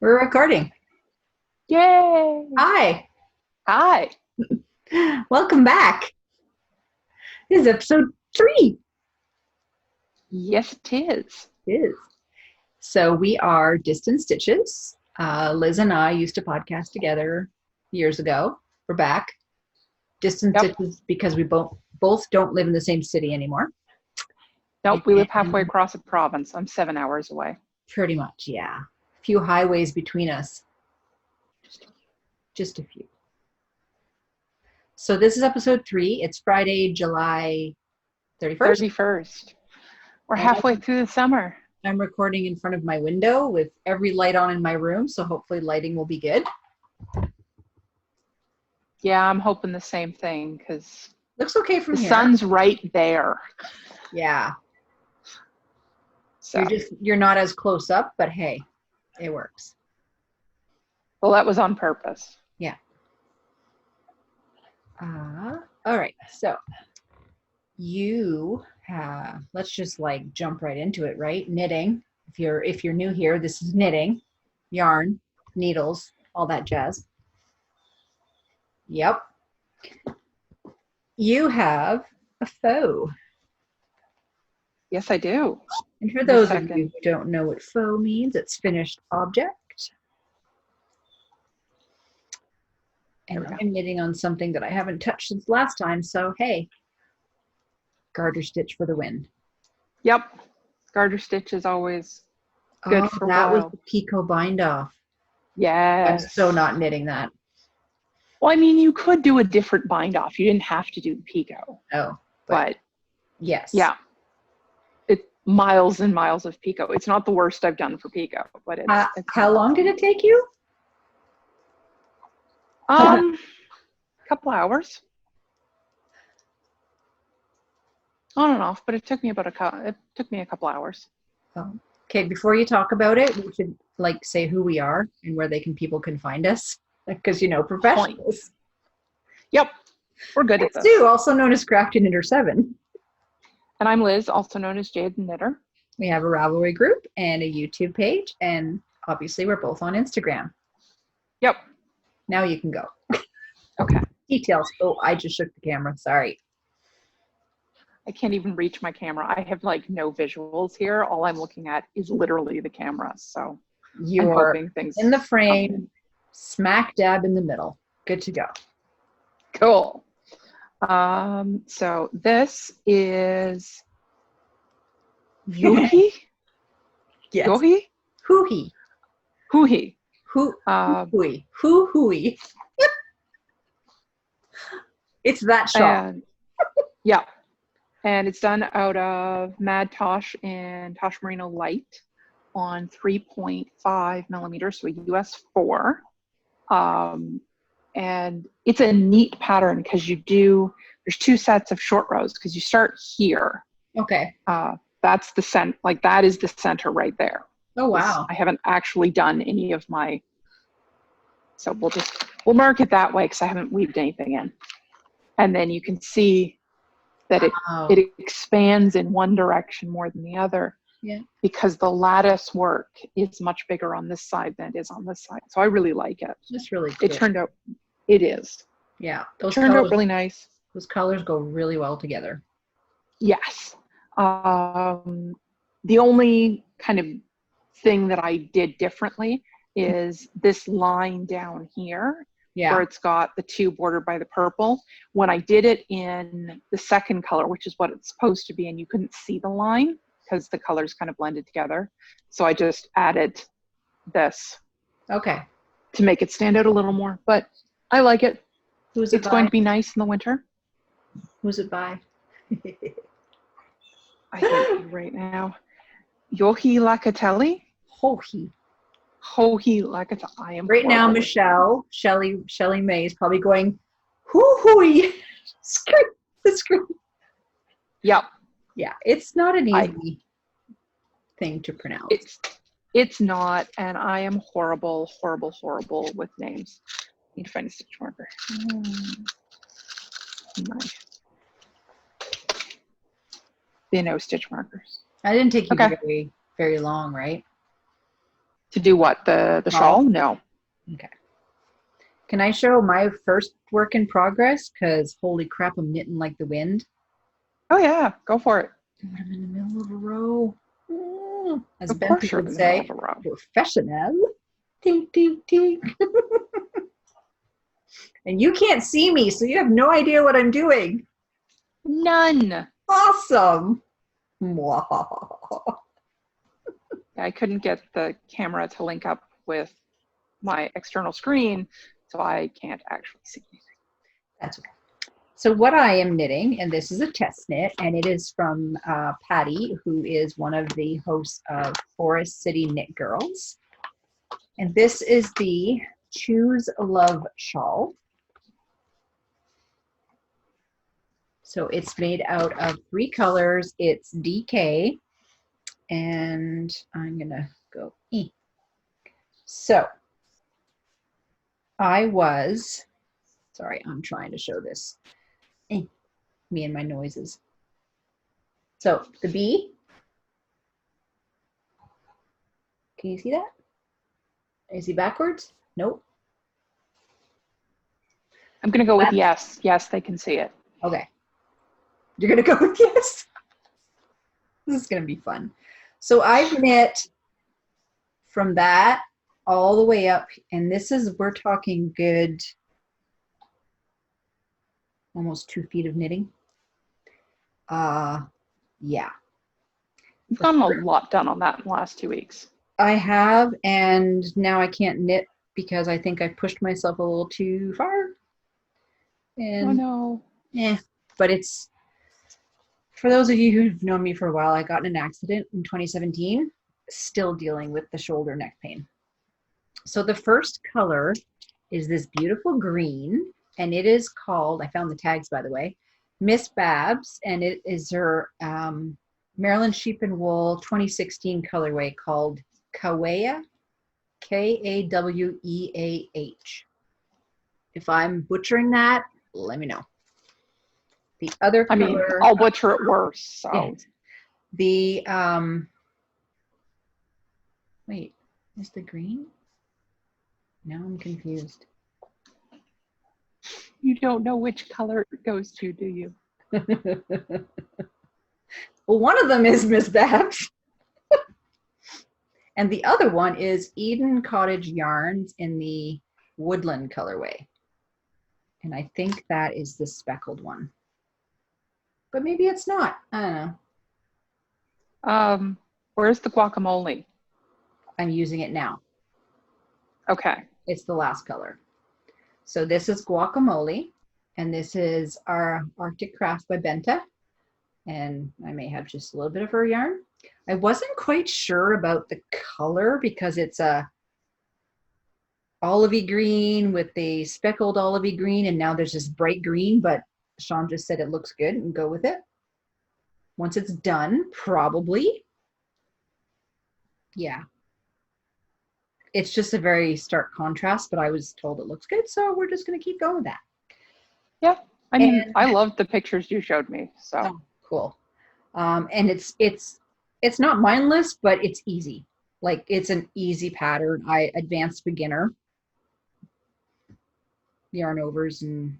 We're recording. Yay! Hi. Hi. Welcome back. This is episode 3. Yes, it is. It is. So we are Distant Stitches. Liz and I used to podcast together years ago. We're back. Distant Stitches because we both don't live in the same city anymore. Nope, we live halfway across the province. I'm 7 hours away. Pretty much, yeah. A few highways between us. Just a few. So this is episode 3. It's Friday, July 31st. 31st. We're halfway through the summer. I'm recording in front of my window with every light on in my room, so hopefully lighting will be good. Yeah, I'm hoping the same thing because looks okay from here. The sun's right there. Yeah. So you're not as close up, but hey, it works. Well, that was on purpose. Yeah. All right. So let's just jump right into it, right? Knitting. If you're new here, this is knitting, yarn, needles, all that jazz. Yep. You have a faux. Yes, I do. And for those of you who don't know what faux means, it's finished object. And I'm knitting on something that I haven't touched since last time, so hey, garter stitch for the win. Yep. Garter stitch is always good for a while. That was the Picot bind off. Yes. I'm so not knitting that. Well, I mean, you could do a different bind off. You didn't have to do the Picot. Oh. But yes. Yeah. It's miles and miles of Picot. It's not the worst I've done for Picot, but it's how long did it take you? A couple hours. On and off, but it took me a couple hours. Okay, before you talk about it, we should say who we are and where people can find us, because professionals. Yep, we're good at this. Sue, also known as Crafty Knitter 7. And I'm Liz, also known as Jade the Knitter. We have a Ravelry group and a YouTube page, and obviously we're both on Instagram. Yep. Now you can go. Okay. Details. Oh, I just shook the camera. Sorry. I can't even reach my camera. I have no visuals here. All I'm looking at is literally the camera. So you're in the frame, smack dab in the middle. Good to go. Cool. So this is Yohi? Yes. Yohi? Hooey. Hooey. Hooey. Hooey. It's that shot. Yeah. And it's done out of MadTosh and Tosh Merino Light on 3.5 millimeters, so a US 4. And it's a neat pattern because there's 2 sets of short rows because you start here. Okay. That's the that is the center right there. Oh, wow. I haven't actually done any of so we'll mark it that way because I haven't weaved anything in. And then you can see that it expands in one direction more than the other. Yeah. Because the lattice work is much bigger on this side than it is on this side. So I really like it. It's really good. It is. Yeah. It turned out really nice. Those colors go really well together. Yes. The only kind of thing that I did differently is this line down here. Yeah. Where it's got the 2 bordered by the purple. When I did it in the second color, which is what it's supposed to be, and you couldn't see the line because the colors kind of blended together. So I just added this. Okay. To make it stand out a little more, but I like it. It's going to be nice in the winter. Who's it by? I hate you right now. Joji Lacatelli. Joji Lacatelli. I am right now. Shelly May is probably going, hoo-hooey. The screen. Yep. Yeah, it's not an easy thing to pronounce. It's not, and I am horrible with names. Need to find a stitch marker. There are no stitch markers. That didn't take you very, very long, right? To do what? The shawl? No. Okay. Can I show my first work in progress? Because holy crap, I'm knitting like the wind. Oh yeah, go for it. But I'm in the middle of a row. As Of Ben course you're in would the middle say, of a row. professional. Tink, tink, tink. And you can't see me, so you have no idea what I'm doing. None. Awesome. I couldn't get the camera to link up with my external screen, so I can't actually see anything. That's okay. So what I am knitting, and this is a test knit, and it is from Patty, who is one of the hosts of Forest City Knit Girls. And this is the Choose Love Shawl. So it's made out of 3 colors. It's DK, and I'm gonna go E. So sorry, I'm trying to show this. Me and my noises. So the B, can you see that? Can you see backwards? Nope. I'm going to go with yes. Yes, they can see it. Okay. You're going to go with yes? This is going to be fun. So I've knit from that all the way up, and this is, we're talking good, almost 2 feet of knitting. Yeah. You've gotten a lot done on that in the last 2 weeks. I have, and now I can't knit because I think I pushed myself a little too far. And oh no. Yeah, but it's, for those of you who've known me for a while, I got in an accident in 2017, still dealing with the shoulder neck pain. So the first color is this beautiful green, and it is called, I found the tags by the way, Miss Babs, and it is her Maryland Sheep and Wool 2016 colorway called Kaweah, Kaweah. If I'm butchering that, let me know. The other color, I mean, I'll butcher it worse. So the wait, is the green? Now I'm confused. You don't know which color it goes to, do you? Well, one of them is Miss Babs. And the other one is Eden Cottage Yarns in the Woodland colorway. And I think that is the speckled one. But maybe it's not. I don't know. Where's the guacamole? I'm using it now. Okay. It's the last color. So this is Guacamole, and this is our Arctic Craft by Benta. And I may have just a little bit of her yarn. I wasn't quite sure about the color because it's a olivey green with a speckled olivey green, and now there's this bright green, but Sean just said it looks good and go with it. Once it's done, probably. Yeah. It's just a very stark contrast, but I was told it looks good, so we're just going to keep going with that. Yeah. I mean, I loved the pictures you showed me, so. Oh, cool. And it's not mindless, but it's easy. Like, it's an easy pattern. Advanced beginner. Yarn overs and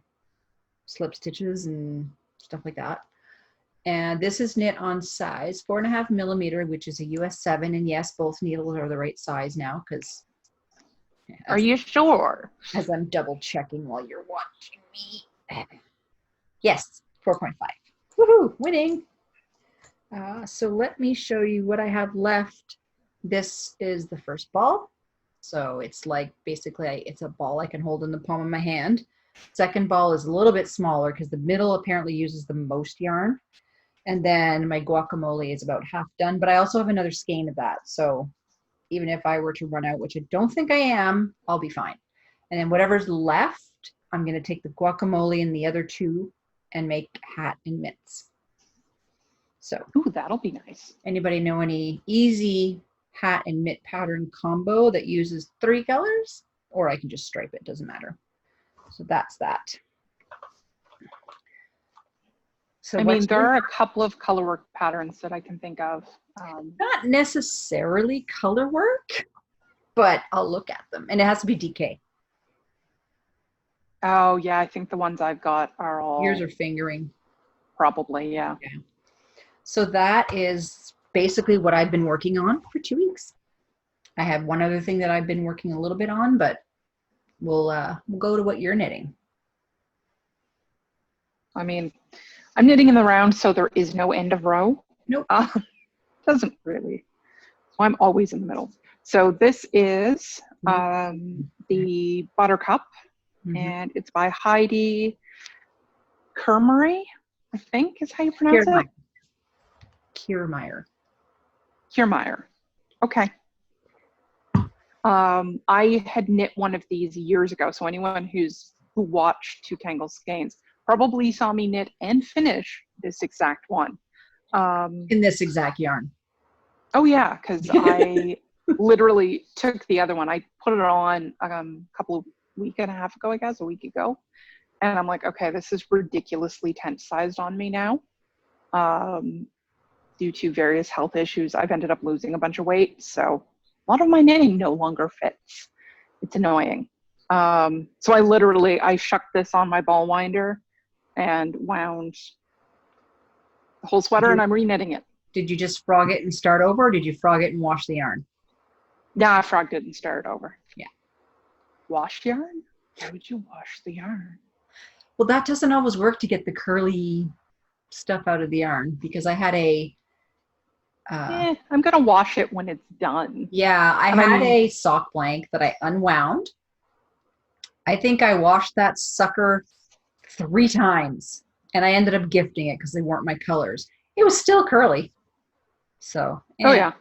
slip stitches and stuff like that. And this is knit on size 4.5 millimeter, which is a US 7. And yes, both needles are the right size now, because are you sure? As I'm double checking while you're watching me. Yes, 4.5. Woohoo, winning. So let me show you what I have left. This is the first ball. So it's like basically it's a ball I can hold in the palm of my hand. Second ball is a little bit smaller because the middle apparently uses the most yarn. And then my guacamole is about half done, but I also have another skein of that. So even if I were to run out, which I don't think I am, I'll be fine. And then whatever's left, I'm going to take the guacamole and the other 2 and make hat and mitts. So, ooh, that'll be nice. Anybody know any easy hat and mitt pattern combo that uses 3 colors? Or I can just stripe it, doesn't matter. So that's that. So I mean, there are a couple of color work patterns that I can think of. Not necessarily color work. but I'll look at them, and it has to be DK. Oh yeah, I think the ones I've got are all Yours are fingering. Probably, yeah. Okay. So that is basically what I've been working on for 2 weeks. I have one other thing that I've been working a little bit on, but we'll go to what you're knitting. I mean, I'm knitting in the round, so there is no end of row. Nope. Doesn't really. So I'm always in the middle. So this is the Buttercup, and it's by Heidi Kermery, I think is how you pronounce it. Kiermaier. Okay. I had knit one of these years ago, so anyone who watched Two Tangled Skeins probably saw me knit and finish this exact one. In this exact yarn. Oh yeah, because I literally took the other one. I put it on a week and a half ago, I guess, a week ago. And I'm like, okay, this is ridiculously tent sized on me now. Due to various health issues, I've ended up losing a bunch of weight. So a lot of my knitting no longer fits. It's annoying. So I shucked this on my ball winder and wound the whole sweater, and I'm re-knitting it. Did you just frog it and start over, or did you frog it and wash the yarn? Yeah, I frogged it and started over. Yeah. Washed yarn? Why would you wash the yarn? Well, that doesn't always work to get the curly stuff out of the yarn, because I had a I'm gonna wash it when it's done. Yeah, I had a sock blank that I unwound. I think I washed that sucker 3 times, and I ended up gifting it because they weren't my colors. It was still curly. So. Oh yeah.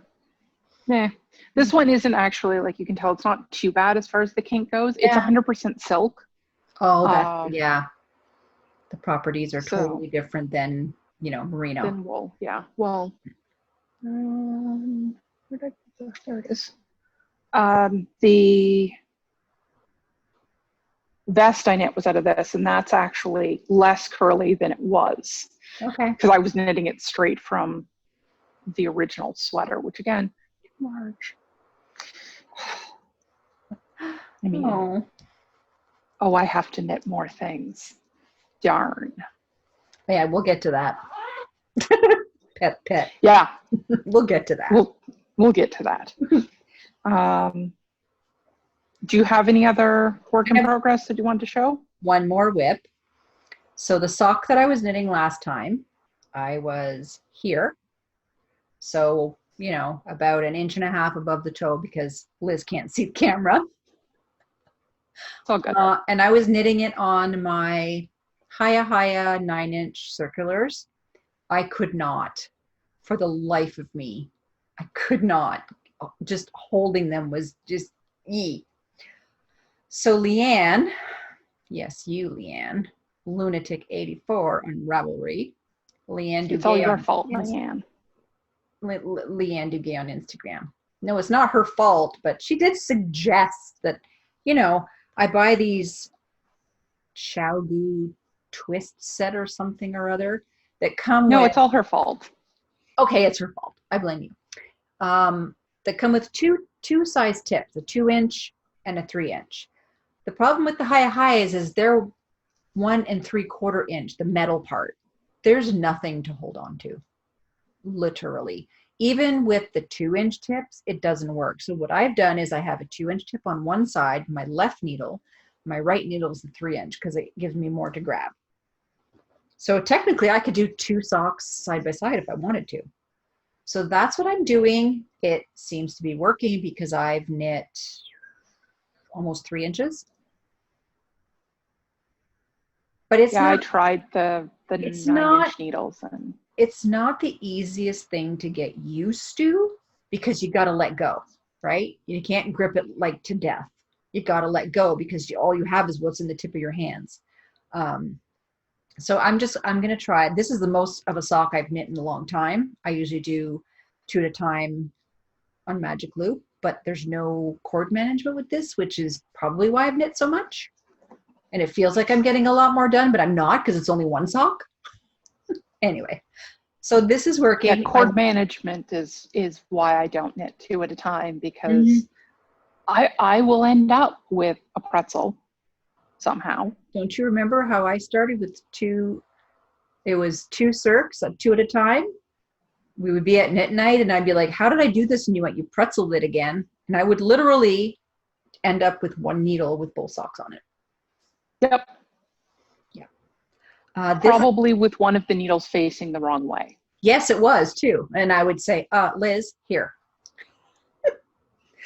Yeah. This one isn't actually, like, you can tell it's not too bad as far as the kink goes. It's 100% silk. Oh, yeah. The properties are totally different than, merino. Than wool, yeah. Well, where did I put this? There it is. The vest I knit was out of this, and that's actually less curly than it was. Okay. Because I was knitting it straight from the original sweater, which again, large. I mean, I have to knit more things. Darn. Yeah, we'll get to that. Pet. Yeah. We'll get to that. We'll get to that. Do you have any other work in progress that you want to show? One more whip. So the sock that I was knitting last time, I was here. So, about 1.5 inches above the toe, because Liz can't see the camera. It's all good. And I was knitting it on my mouhahaha 9-inch circulars. I could not, for the life of me, I could not. Just holding them was just So Leanne, yes, you Leanne, Lunatic84 on Ravelry. Leanne It's all your fault, Leanne. Leanne Duguay on Instagram. No, it's not her fault, but she did suggest that, I buy these Xiaogu twist set or something or other that come No, with, it's all her fault. Okay, it's her fault. I blame you. That come with two size tips, a 2-inch and a 3-inch. The problem with the mouhahaha is they're 1 3/4 inch, the metal part. There's nothing to hold on to. Literally. Even with the 2-inch tips, it doesn't work. So what I've done is I have a 2-inch tip on one side, my left needle, my right needle is the 3-inch because it gives me more to grab. So technically I could do 2 socks side by side if I wanted to. So that's what I'm doing. It seems to be working because I've knit almost 3 inches. But it's not, I tried the 9-inch needles, and it's not the easiest thing to get used to because you got to let go, right? You can't grip it like to death. You got to let go because all you have is what's in the tip of your hands. So I'm going to try. This is the most of a sock I've knit in a long time. I usually do 2 at a time on Magic Loop, but there's no cord management with this, which is probably why I've knit so much. And it feels like I'm getting a lot more done, but I'm not because it's only 1 sock. Anyway, so this is working. Yeah, cord management is why I don't knit 2 at a time, because I will end up with a pretzel somehow. Don't you remember how I started with it was 2 circs, 2 at a time? We would be at knit night and I'd be like, how did I do this? And you went, you pretzeled it again. And I would literally end up with 1 needle with both socks on it. Yep. Yeah. Probably with one of the needles facing the wrong way. Yes, it was too. And I would say, Liz, here.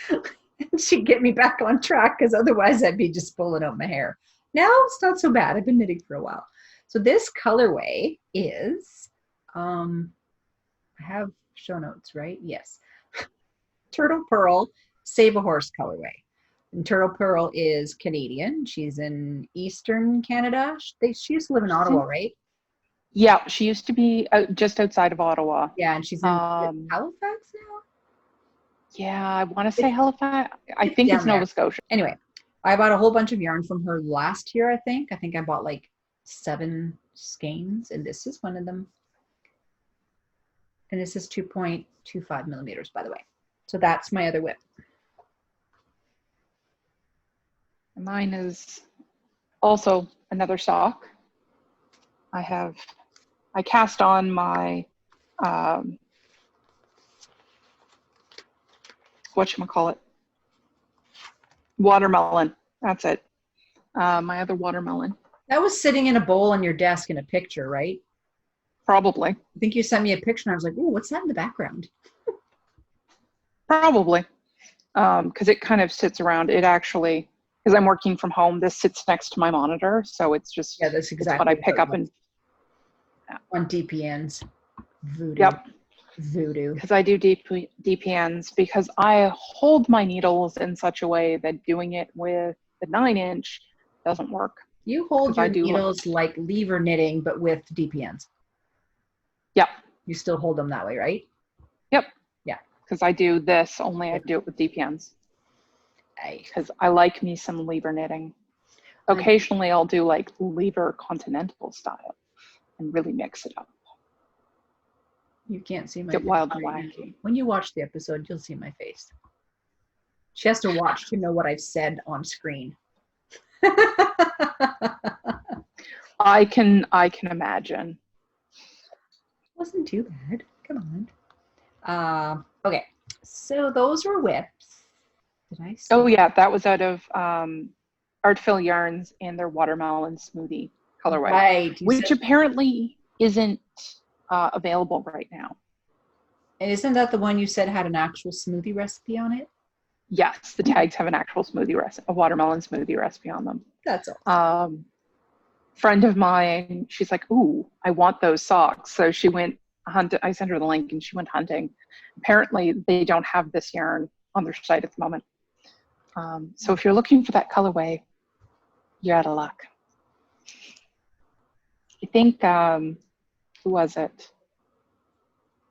And she'd get me back on track because otherwise I'd be just pulling out my hair. Now it's not so bad. I've been knitting for a while. So this colorway is, I have show notes, right? Yes. Turtle Purl Save a Horse colorway. And Turtle Purl is Canadian. She's in Eastern Canada. She used to live in Ottawa, right? Yeah, she used to be just outside of Ottawa. Yeah, and she's in Halifax now? Yeah, I want to say Halifax. I think it's Nova Scotia. Anyway, I bought a whole bunch of yarn from her last year, I think. I think I bought like 7 skeins, and this is one of them. And this is 2.25 millimeters, by the way. So that's my other whip. Mine is also another sock. I cast on my, whatchamacallit, watermelon. That's it. My other watermelon. That was sitting in a bowl on your desk in a picture, right? Probably. I think you sent me a picture and I was like, oh, what's that in the background? Probably. Because it kind of sits around. It actually, because I'm working from home, this sits next to my monitor. So it's just that's exactly what I pick up and on DPNs. Voodoo. Yep. Voodoo. Because I do DPNs because I hold my needles in such a way that doing it with the 9-inch doesn't work. You hold your needles like lever knitting, but with DPNs. Yep. You still hold them that way, right? Yep. Yeah. Because I do this, only I do it with DPNs. Because I like me some lever knitting. Occasionally I'll do like lever continental style and really mix it up. You can't see my Get face wild and right wacky. now. When you watch the episode, you'll see my face. She has to watch to know what I've said on screen. I can imagine. Wasn't too bad. Come on. Okay, so those were whips. Did I see? Oh yeah, that was out of Turtle Purl Yarns and their watermelon smoothie colorway, right? Which apparently isn't available right now. And isn't that the one you said had an actual smoothie recipe on it? Yes, the tags have an actual smoothie recipe, a watermelon smoothie recipe on them. That's awesome. Friend of mine, she's like, ooh, I want those socks. So she went hunting. I sent her the link and she went hunting. Apparently they don't have this yarn on their site at the moment. So if you're looking for that colorway, you're out of luck. I think, who was it?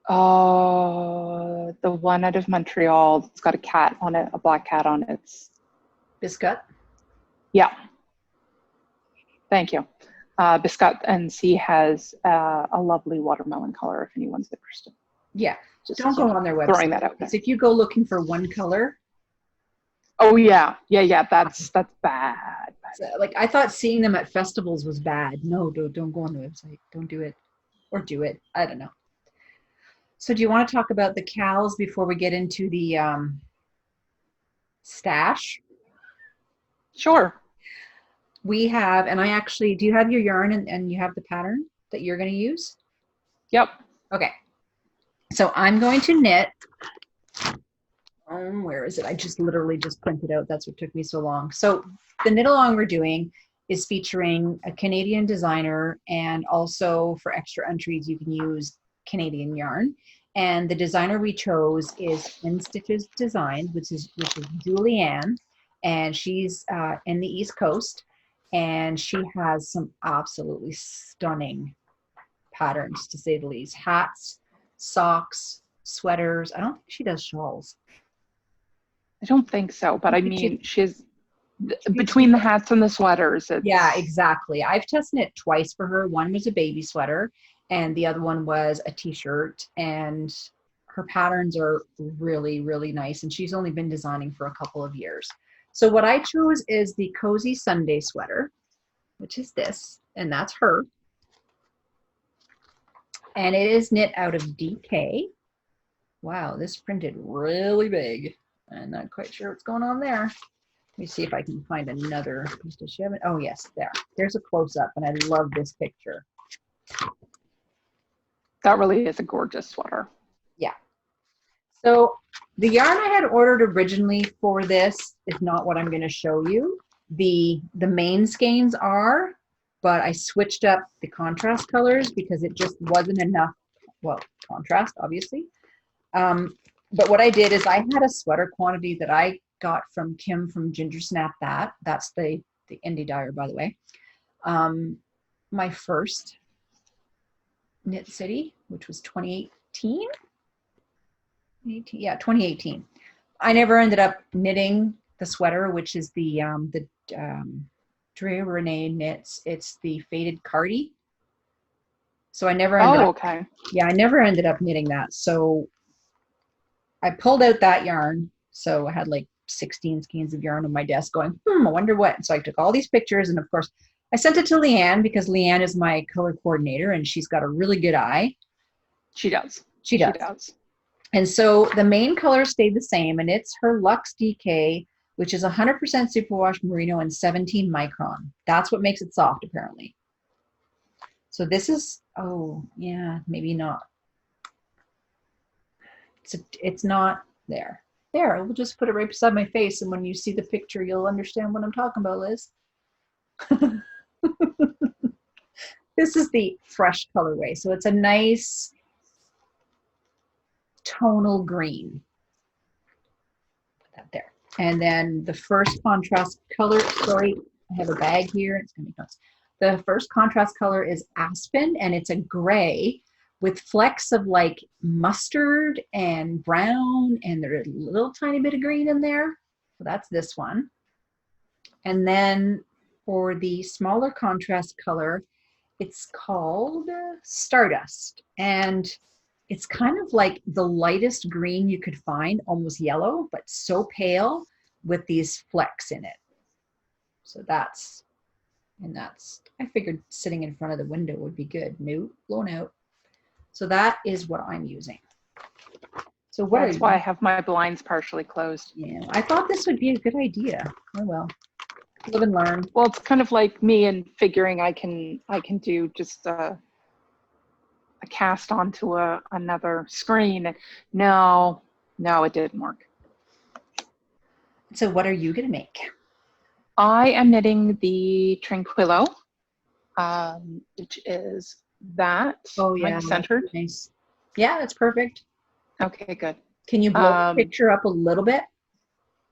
Oh, the one out of Montreal. It's got a cat on it, a black cat on it. Biscuit? Yeah. Thank you. Biscuit, and she has a lovely watermelon color if anyone's interested. Yeah. Just don't go on their website. Throwing that out there. If you go looking for one color. Oh yeah. That's bad. So, like I thought seeing them at festivals was bad. No, don't go on the website. Don't do it. Or do it. I don't know. So do you want to talk about the cows before we get into the stash? Sure. We have, and I actually, do you have your yarn and you have the pattern that you're going to use? Yep. Okay. So I'm going to knit. Where is it? I just literally just printed out. That's what took me so long. So the knit along we're doing is featuring a Canadian designer, and also for extra entries, you can use Canadian yarn. And the designer we chose is In Stitches Design, which is Julianne, and she's in the East Coast, and she has some absolutely stunning patterns, to say the least. Hats, socks, sweaters. I don't think she does shawls. I don't think so, but I mean, she's between the hats and the sweaters. Yeah, exactly. I've test knit twice for her. One was a baby sweater, and the other one was a t-shirt, and her patterns are really, really nice. And she's only been designing for a couple of years. So what I chose is the Cozy Sunday Sweater, which is this, and that's her. And it is knit out of DK. Wow, this printed really big. I'm not quite sure what's going on there. Let me see if I can find another. Does she have it? Oh, yes, there. There's a close-up, and I love this picture. That really is a gorgeous sweater. Yeah. So the yarn I had ordered originally for this is not what I'm going to show you. The main skeins are, but I switched up the contrast colors because it just wasn't enough, well, contrast, obviously. But what I did is I had a sweater quantity that I got from Kim from Gingersnapthat. That's the indie dyer, by the way. My first Knit City, which was 2018. Yeah, 2018. I never ended up knitting the sweater, which is the Drea Renee knits. It's the faded cardi. So I never ended up, okay. Yeah, I never ended up knitting that. So I pulled out that yarn. So I had like 16 skeins of yarn on my desk going, I wonder what. So I took all these pictures, and of course I sent it to Leanne because Leanne is my color coordinator and she's got a really good eye. She does. She does. And so the main color stayed the same, and it's her Luxe DK, which is 100% superwash merino and 17 micron. That's what makes it soft, apparently. So this is, oh yeah, maybe not. It's not there. There, we'll just put it right beside my face, and when you see the picture, you'll understand what I'm talking about, Liz. This is the fresh colorway. So it's a nice tonal green. Put that there. And then the first contrast color, sorry, I have a bag here. It's going to be notes. The first contrast color is Aspen, and it's a gray with flecks of like mustard and brown, and there's a little tiny bit of green in there. So that's this one. And then for the smaller contrast color, it's called Stardust. And it's kind of like the lightest green you could find, almost yellow, but so pale with these flecks in it. So that's, I figured sitting in front of the window would be good. No, blown out. So that is what I'm using. So what That's why I have my blinds partially closed. Yeah, I thought this would be a good idea. Oh well, live and learn. Well, it's kind of like me and figuring I can do just a cast onto another screen. No, it didn't work. So what are you gonna make? I am knitting the Tranquilo, which is that. Oh yeah, centered. Nice. Yeah, that's perfect. Okay, good. Can you blow the picture up a little bit?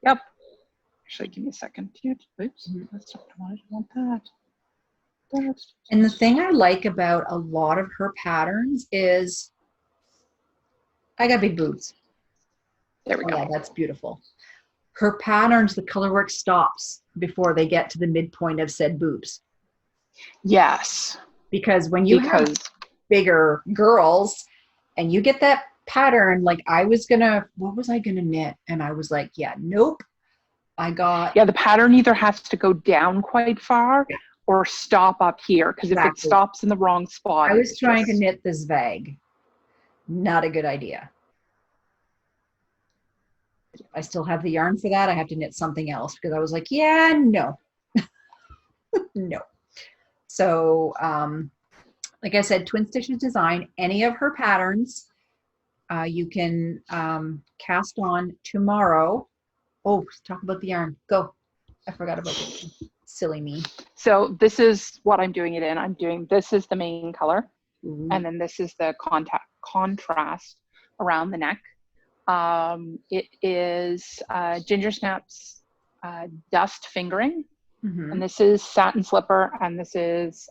Yep. Actually, give me a second. Oops, that's not what I want. That. And the thing I like about a lot of her patterns is I got big boobs. There we go. Yeah, that's beautiful. Her patterns, the color work stops before they get to the midpoint of said boobs. Yes. Because when you have bigger girls and you get that pattern, like what was I gonna knit? And I was like, yeah, nope. The pattern either has to go down quite far or stop up here, because if it stops in the wrong spot. I was trying to knit this vag. Not a good idea. I still have the yarn for that. I have to knit something else because I was like, yeah, no. No. So, like I said, Twin Stitches Design, any of her patterns, you can cast on tomorrow. Oh, talk about the yarn. Go. I forgot about it. Silly me. So this is what I'm doing it in. This is the main color. Ooh. And then this is the contrast around the neck. It is Gingersnap's dust fingering. Mm-hmm. And this is satin slipper, and this is,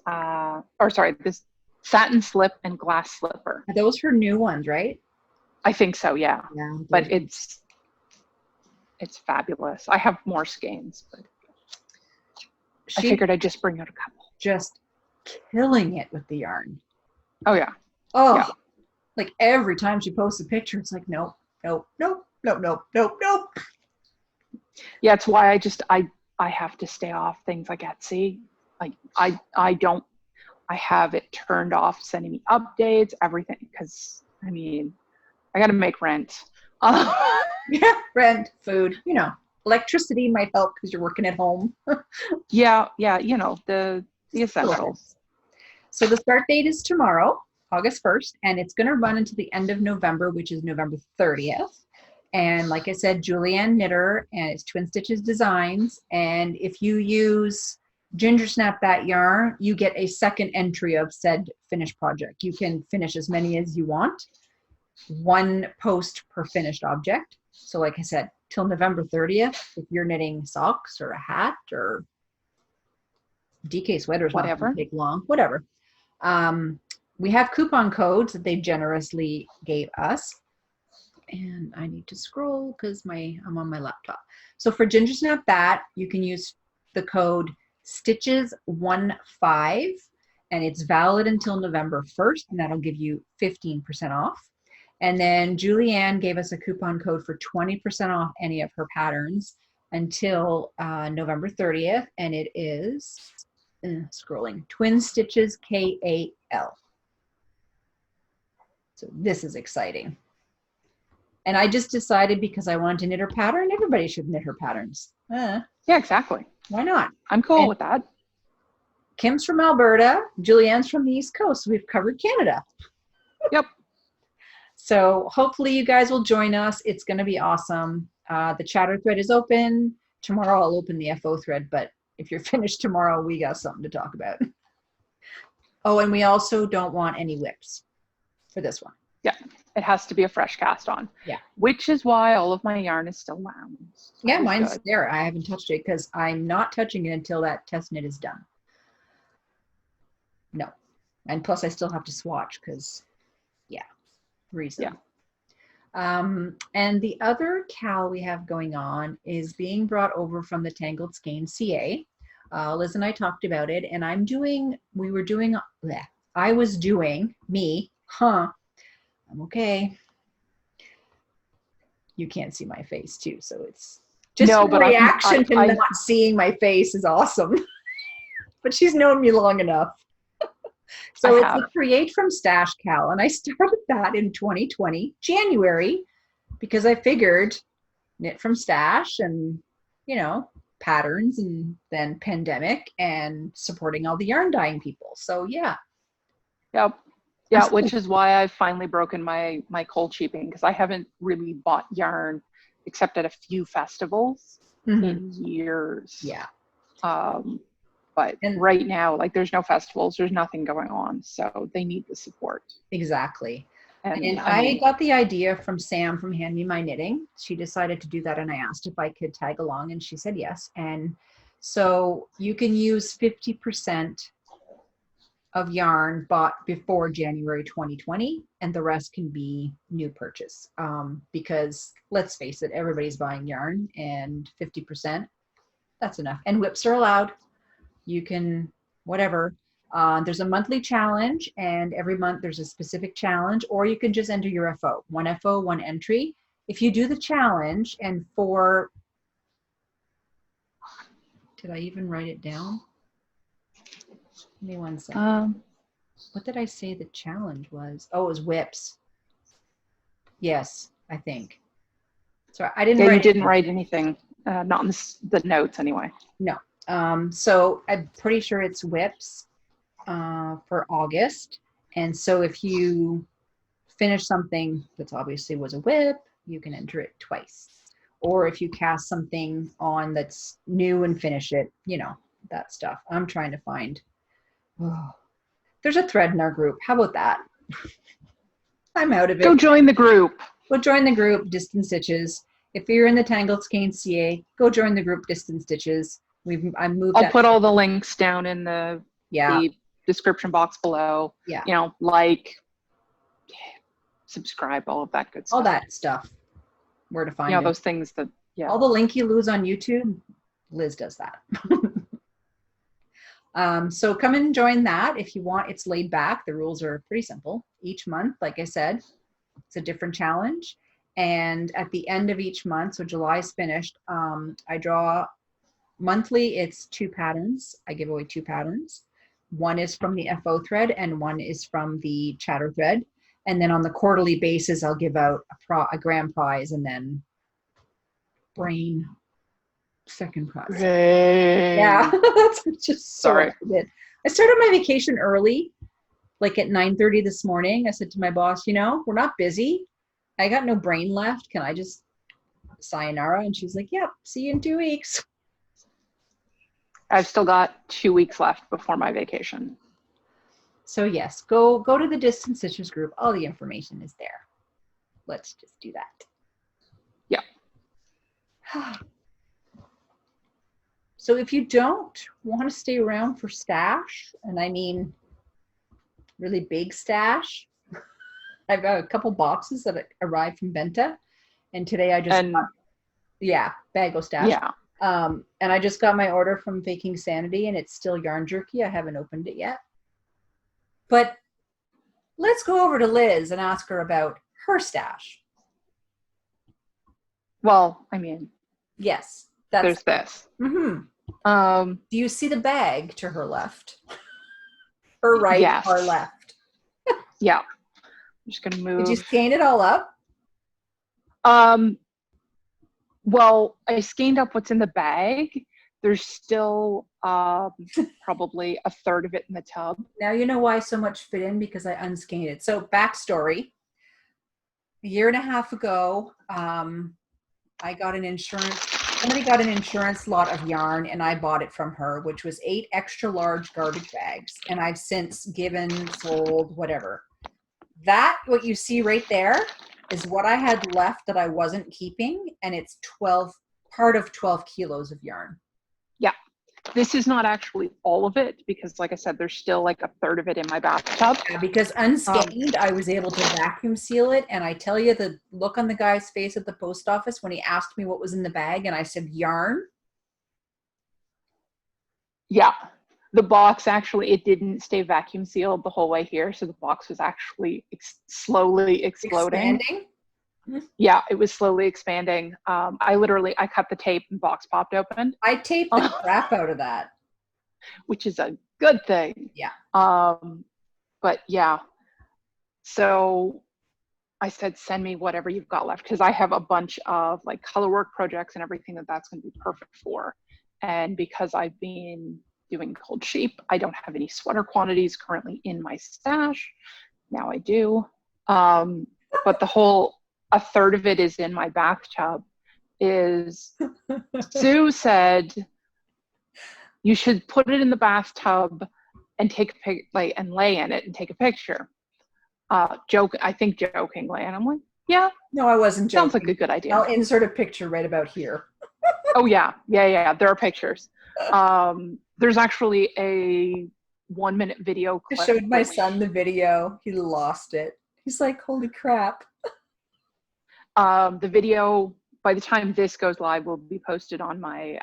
this satin slip and glass slipper. Are those her new ones, right? I think so, yeah. But it's fabulous. I have more skeins, but I figured I'd just bring out a couple. Just killing it with the yarn. Oh, yeah. Oh, yeah. Like every time she posts a picture, it's like, nope, nope, nope, nope, nope, nope, nope. Yeah, it's why I have to stay off things like Etsy. Like I have it turned off, sending me updates, everything, because I mean, I got to make rent. Yeah, rent, food, electricity might help because you're working at home. Yeah, the essentials. So the start date is tomorrow, August 1st, and it's going to run until the end of November, which is November 30th. And like I said, Leanne Knitter, and it's Twin Stitches Designs. And if you use Gingersnapthat yarn, you get a second entry of said finished project. You can finish as many as you want. 1 post per finished object. So like I said, till November 30th, if you're knitting socks or a hat or DK sweaters, whatever, not take long, whatever. We have coupon codes that they generously gave us. And I need to scroll because I'm on my laptop. So for Gingersnapthat, you can use the code Stitches15, and it's valid until November 1st, and that'll give you 15% off. And then Julianne gave us a coupon code for 20% off any of her patterns until November 30th, and it is, scrolling, Twin Stitches KAL. So this is exciting. And I just decided because I wanted to knit her pattern, everybody should knit her patterns. Yeah, exactly. Why not? I'm cool with that. Kim's from Alberta. Julianne's from the East Coast. So we've covered Canada. Yep. So hopefully you guys will join us. It's going to be awesome. The chatter thread is open. Tomorrow I'll open the FO thread, but if you're finished tomorrow, we got something to talk about. Oh, and we also don't want any whips for this one. Yeah, it has to be a fresh cast on. Yeah. Which is why all of my yarn is still wound. Yeah, mine's there. I haven't touched it because I'm not touching it until that test knit is done. No. And plus I still have to swatch because, reason. Yeah. And the other cal we have going on is being brought over from the Tangled Skeins CA. Liz and I talked about it, and I was doing, I'm okay. You can't see my face too, so it's just a reaction to not seeing my face is awesome. But she's known me long enough. So it's a Create from Stash cal, and I started that in 2020, January, because I figured knit from stash and, patterns, and then pandemic and supporting all the yarn dyeing people. So yeah. Yep. Yeah, which is why I've finally broken my cold sheeping, because I haven't really bought yarn except at a few festivals in years. Yeah. But right now, like, there's no festivals, there's nothing going on, so they need the support. Exactly. And I got the idea from Sam from Hand Me My Knitting. She decided to do that, and I asked if I could tag along, and she said yes. And so you can use 50% of yarn bought before January 2020, and the rest can be new purchase. Because let's face it, everybody's buying yarn, and 50%, that's enough. And whips are allowed. You can, whatever. There's a monthly challenge, and every month there's a specific challenge, or you can just enter your FO. 1 FO, 1 entry. If you do the challenge, and did I even write it down? Give me 1 second. What did I say the challenge was? Oh, it was whips. Yes, I think. So I didn't. Yeah, you didn't write anything. Not in the notes, anyway. No. So I'm pretty sure it's whips for August. And so if you finish something that's obviously was a whip, you can enter it twice. Or if you cast something on that's new and finish it, that stuff. I'm trying to find. There's a thread in our group. How about that? I'm out of it. Go join the group. Go join the group, Distance Stitches. If you're in the Tangled Skeins CA, go join the group, Distance Stitches. I'll put all the links down in the description box below. Yeah. Like, subscribe, all of that good stuff. All that stuff. Where to find it. Those things that, All the linky-loos on YouTube, Liz does that. So come and join that if you want. It's laid back. The rules are pretty simple. Each month, like I said, it's a different challenge. And at the end of each month, so July's finished, I draw monthly. It's 2 patterns. I give away 2 patterns. One is from the FO thread and one is from the chatter thread. And then on the quarterly basis, I'll give out a grand prize and then brain second prize. Great. Yeah, that's just so Sorry. I started my vacation early, like at 9:30 this morning. I said to my boss, we're not busy. I got no brain left. Can I just sayonara? And she's like, yep, see you in 2 weeks. I've still got 2 weeks left before my vacation. So yes, go to the Distant Stitches group. All the information is there. Let's just do that. Yeah. So if you don't want to stay around for stash, and I mean really big stash, I've got a couple boxes that arrived from Benta, and today I just Bago stash. Yeah. And I just got my order from Faking Sanity, and it's still yarn jerky. I haven't opened it yet. But let's go over to Liz and ask her about her stash. Well, I mean, Yes, there's this. Mm-hmm. Do you see the bag to her left? Her right, yes. or left? Yeah. I'm just gonna move. Did you scan it all up? Well, I scanned up what's in the bag. There's still probably a third of it in the tub. Now you know why so much fit in, because I unscanned it. So backstory, a year and a half ago, I got somebody got an insurance lot of yarn and I bought it from her, which was 8 extra large garbage bags. And I've since given, sold, whatever. That, what you see right there, is what I had left that I wasn't keeping. And it's part of 12 kilos of yarn. Yeah. This is not actually all of it, because like I said, there's still like a third of it in my bathtub. Yeah, because unscanned, I was able to vacuum seal it. And I tell you, the look on the guy's face at the post office when he asked me what was in the bag and I said yarn. Yeah. The box actually, it didn't stay vacuum sealed the whole way here. So the box was actually slowly exploding. Expanding? Yeah, it was slowly expanding. I cut the tape and the box popped open. I taped the crap out of that. Which is a good thing. Yeah. But yeah. So I said, send me whatever you've got left, because I have a bunch of like color work projects and everything that's going to be perfect for. And because I've been doing cold sheep, I don't have any sweater quantities currently in my stash. Now I do. But a third of it is in my bathtub. Sue said, you should put it in the bathtub and take and lay in it and take a picture. I think jokingly. And I'm like, yeah. No, I wasn't joking. Sounds like a good idea. I'll insert a picture right about here. Oh yeah. There are pictures. There's actually a 1-minute video clip. I showed my son the video. He lost it. He's like, holy crap. The video, by the time this goes live, will be posted on my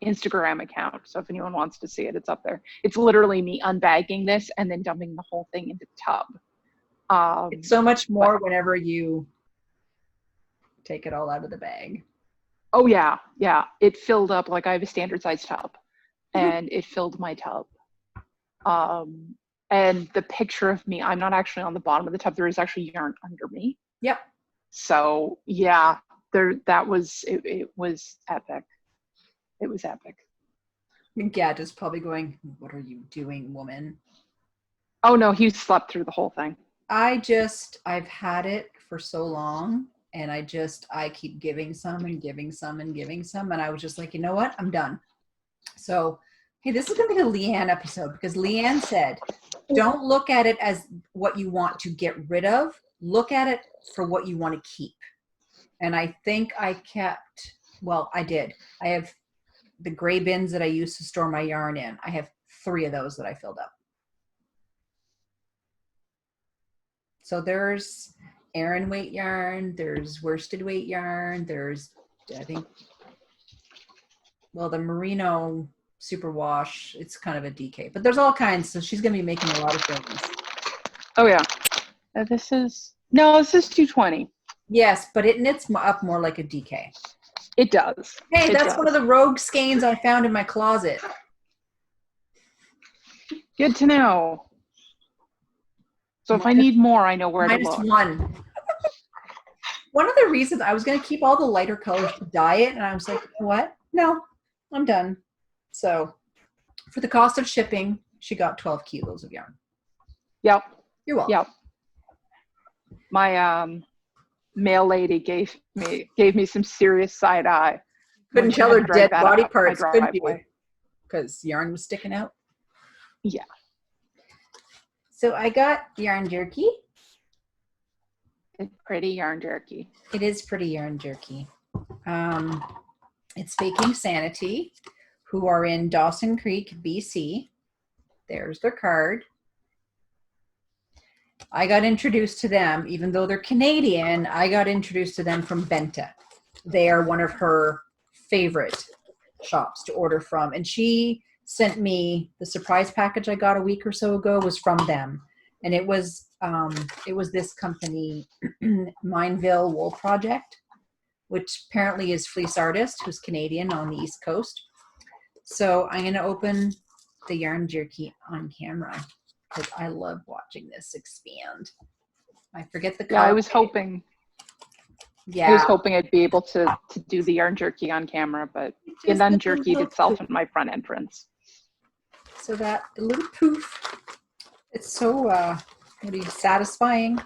Instagram account. So if anyone wants to see it, it's up there. It's literally me unbagging this and then dumping the whole thing into the tub. It's so much more whenever you take it all out of the bag. Oh yeah. Yeah. It filled up, like I have a standard size tub and it filled my tub. And the picture of me, I'm not actually on the bottom of the tub. There is actually yarn under me. Yep. So yeah, it was epic. It was epic. Gadget's probably going, what are you doing, woman? Oh no, he slept through the whole thing. I've had it for so long, and I keep giving some and giving some and giving some. And I was just like, you know what? I'm done. So, hey, this is going to be the Leanne episode, because Leanne said, don't look at it as what you want to get rid of. Look at it for what you want to keep. And I think I did. I have the gray bins that I used to store my yarn in. I have 3 of those that I filled up. So there's Aran weight yarn, there's worsted weight yarn, there's, I think, the merino superwash. It's kind of a DK, but there's all kinds. So she's going to be making a lot of things. Oh yeah. This is 220. Yes, but it knits up more like a DK. It does. Hey, that's one of the rogue skeins I found in my closet. Good to know. So if I need more, I know where to look. -1. One of the reasons I was going to keep all the lighter colors to dye it, and I was like, you know what? No, I'm done. So for the cost of shipping, she got 12 kilos of yarn. Yep. You're welcome. Yep. My mail lady gave me some serious side eye. Couldn't tell her dead body parts, could you? Because yarn was sticking out. Yeah. So I got yarn jerky. It's pretty yarn jerky. It is pretty yarn jerky. It's Faking Sanity, who are in Dawson Creek, BC. There's their card. I got introduced to them, even though they're Canadian, I got introduced to them from Benta. They are one of her favorite shops to order from. And she sent me the surprise package I got a week or so ago was from them. And it was this company, Mineville Wool Project, which apparently is Fleece Artist, who's Canadian on the East Coast. So I'm going to open the yarn jerky on camera because I love watching this expand. I forget the color. Yeah, I was hoping. Yeah. I was hoping I'd be able to do the yarn jerky on camera, but it unjerkied itself in my front entrance. So that little poof, it's so satisfying.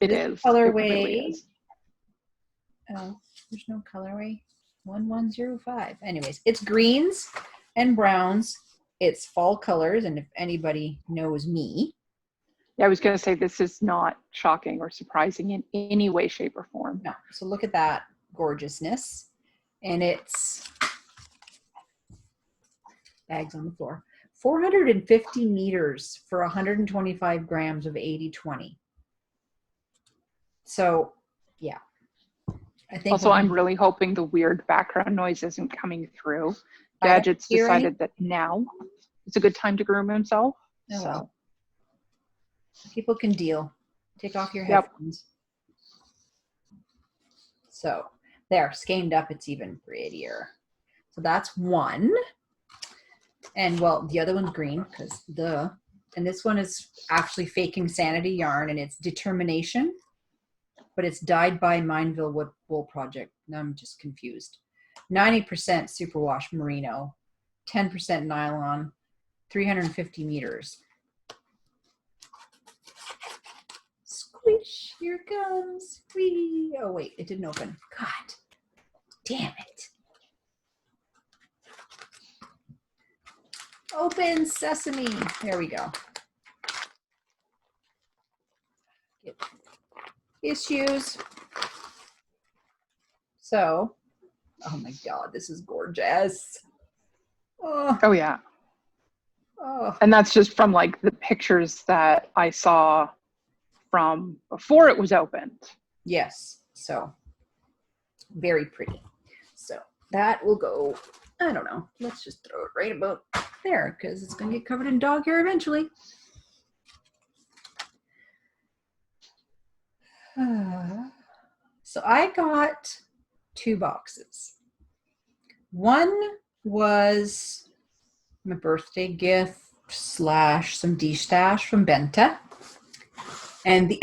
It is. Colorway. It really is. Oh, there's no colorway. 1105. Anyways, it's greens and browns. It's fall colors, and if anybody knows me. Yeah, I was going to say this is not shocking or surprising in any way, shape, or form. No. So look at that gorgeousness. And it's bags on the floor. 450 meters for 125 grams of 80/20. So, yeah. I think also, I'm really hoping the weird background noise isn't coming through. Gadget's decided that now is a good time to groom himself. Oh, so well. People can deal. Take off your headphones. Yep. So there, skeined up, it's even prettier. So that's one. And well, the other one's green because and this one is actually Faking Sanity yarn, and it's Determination, but it's dyed by Mineville Wool Project. Now I'm just confused. 90% superwash merino, 10% nylon, 350 meters. Squish, here it comes. Whee. Oh wait, it didn't open. God damn it. Open sesame. There we go. Issues. So, oh my God, this is gorgeous. Oh yeah. Oh. And that's just from like the pictures that I saw from before it was opened. Yes. So very pretty. So that will go, I don't know. Let's just throw it right about there because it's going to get covered in dog hair eventually. So I got 2 boxes. One was my birthday gift / some de-stash from Benta. And the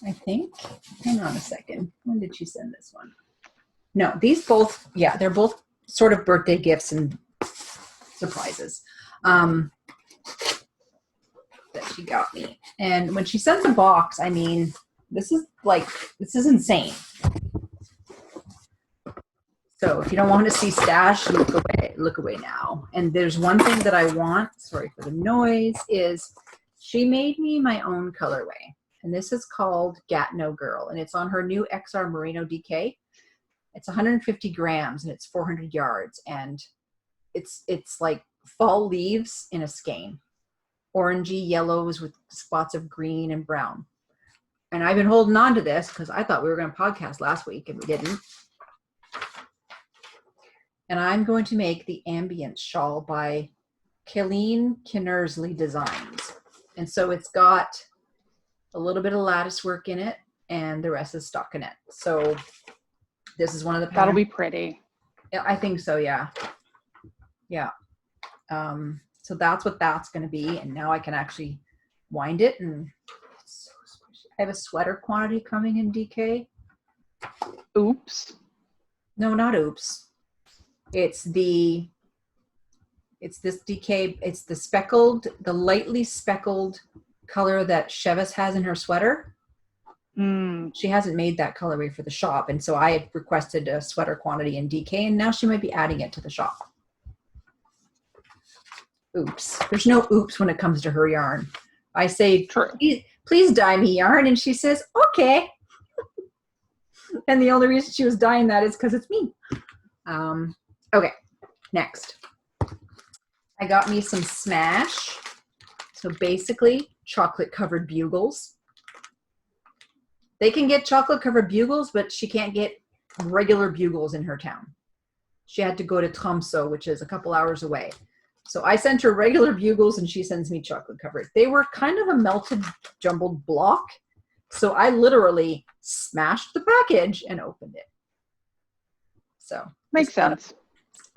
I think, hang on a second. When did she send this one? No, these both, yeah, they're both sort of birthday gifts and surprises that she got me. And when she sends a box, I mean, this is insane. So if you don't want to see stash, look away now. And there's one thing that I want, sorry for the noise, is she made me my own colorway. And this is called Gat No Girl. And it's on her new XR Merino DK. It's 150 grams and it's 400 yards. And it's like fall leaves in a skein. Orangey yellows with spots of green and brown. And I've been holding on to this because I thought we were going to podcast last week and we didn't. And I'm going to make the Ambient Shawl by Leanne Lunatic84 Designs. And so it's got a little bit of lattice work in it, and the rest is stockinette. So this is one of the patterns. That'll be pretty. Yeah, I think so, yeah. Yeah. So that's what that's going to be. And now I can actually wind it. And it's so squishy. I have a sweater quantity coming in DK. Oops. No, not oops. It's this DK. It's the lightly speckled color that Chevis has in her sweater. She hasn't made that colorway for the shop. And so I had requested a sweater quantity in DK, and now she might be adding it to the shop. Oops. There's no oops when it comes to her yarn. I say, please dye me yarn. And she says, okay. And the only reason she was dyeing that is because it's me. Okay, next. I got me some Smash. So basically, chocolate covered bugles. They can get chocolate covered bugles, but she can't get regular bugles in her town. She had to go to Tromsø, which is a couple hours away. So I sent her regular bugles and she sends me chocolate covered. They were kind of a melted, jumbled block. So I literally smashed the package and opened it. So makes sense.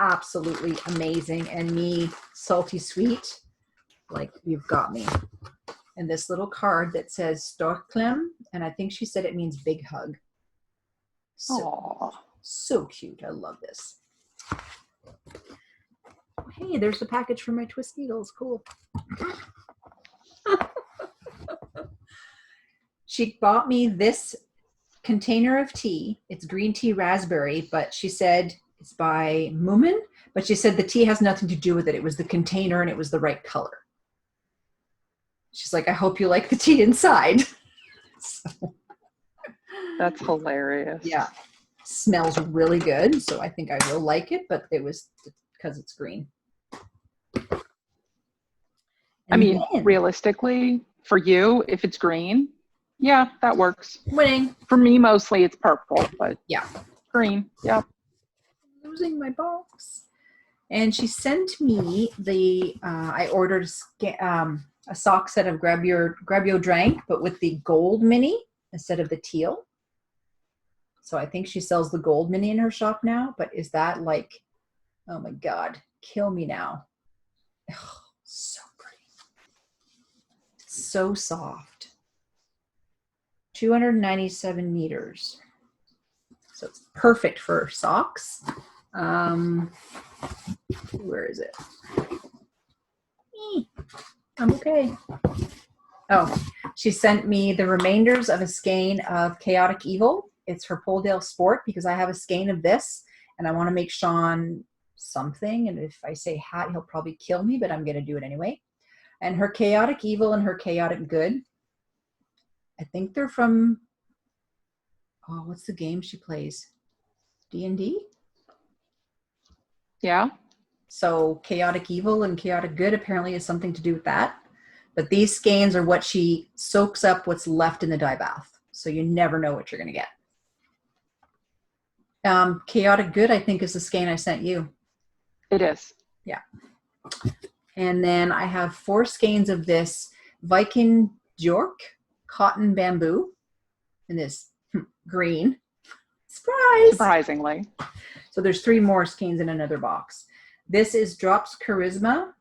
Absolutely amazing. And me, salty sweet, like you've got me. And this little card that says Storklem, and I think she said it means big hug. So cute. I love this. Hey, there's the package for my twist needles. Cool. She bought me this container of tea. It's green tea raspberry, but she said it's by Moomin, but she said the tea has nothing to do with it. It was the container and it was the right color. She's like, I hope you like the tea inside. So, that's hilarious. Yeah. Smells really good. So I think I will like it, but it was because it's green. I mean, realistically, for you, if it's green, yeah, that works. Winning. For me, mostly it's purple, but yeah, green. Yeah. Losing my box. And she sent me the, I ordered a sock set of Grab Your Drank, but with the gold mini instead of the teal. So I think she sells the gold mini in her shop now, but is that like, oh my God, kill me now. Oh, so pretty. So soft. 297 meters. So it's perfect for socks. Where is it? I'm okay. Oh, she sent me the remainders of a skein of Chaotic Evil. It's her Poledale Sport because I have a skein of this and I want to make Sean something. And if I say hat, he'll probably kill me, but I'm going to do it anyway. And her Chaotic Evil and her Chaotic Good. I think they're from, oh, what's the game she plays? D&D? Yeah. So Chaotic Evil and Chaotic Good apparently has something to do with that. But these skeins are what she soaks up what's left in the dye bath. So you never know what you're going to get. Chaotic Good, I think, is the skein I sent you. It is. Yeah. And then I have 4 skeins of this Viking Bjork cotton bamboo in this green. Surprise! Surprisingly. So there's 3 more skeins in another box. This is Drops Charisma.